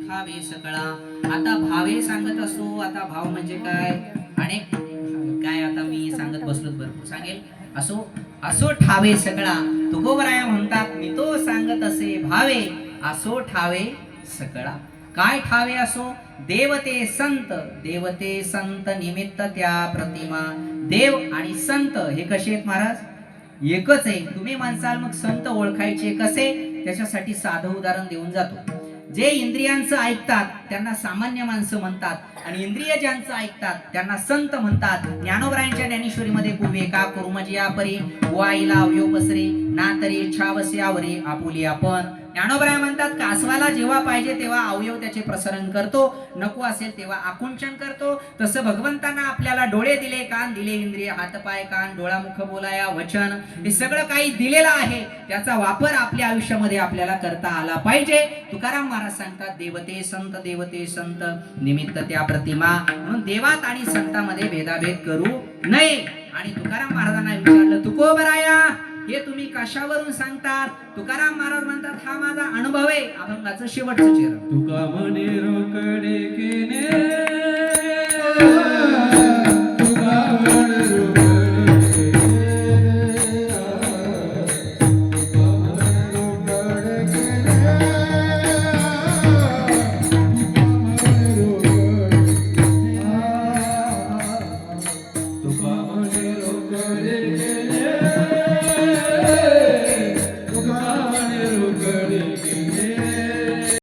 भावे सकळा. आता भावे सांगत असो. आता भाव म्हणजे काय अनेक काय आता मी सांगत बसलो भरपूर सांगेल. असो असो ठावे सकळा. तुकोबराया म्हणतात मी तो सांगत असे भावे असो ठावे सकळा. काय ठावे असो. देवते संत देवते संत निमित्त त्या प्रतिमा. देव आणि संत हे कसे आहेत महाराज एकच आहे. तुम्ही म्हणसाल मग संत ओळखायचे कसे. त्याच्यासाठी साधं उदाहरण देऊन जातो. जे इंद्रियांचं ऐकतात त्यांना सामान्य माणसं म्हणतात आणि इंद्रिय ज्यांचं ऐकतात त्यांना संत म्हणतात. ज्ञानोबरायांच्या ज्ञानेश्वरीमध्ये कुवे का कुर्मजी परी वाईला अवयव पसरे ना तरी इच्छा वस्यावरे आपुली आपण. ज्ञानोबराय म्हणतात कासवाला जेव्हा पाहिजे तेव्हा अवयव त्याचे प्रसरण करतो, नको असेल तेव्हा आकुंचन करतो. तसं भगवंतांना आपल्याला डोळे दिले, कान दिले, इंद्रिय हात पाय कान डोळा मुख बोलाया वचन हे सगळं काही दिलेलं आहे. त्याचा वापर आपल्या आयुष्यामध्ये आपल्याला करता आला पाहिजे. तुकाराम महाराज सांगतात देवते संत निमित्त त्या प्रतिमा. म्हणून देवात आणि संतांमध्ये भेदाभेद करू नये. आणि तुकाराम महाराजांना विचारलं तुकोबराया हे तुम्ही कशावरून सांगतात. तुकाराम महाराज म्हणतात हा माझा अनुभव आहे. अभंगाचं शेवटचं चरण. तुका म्हणे रोकडे केने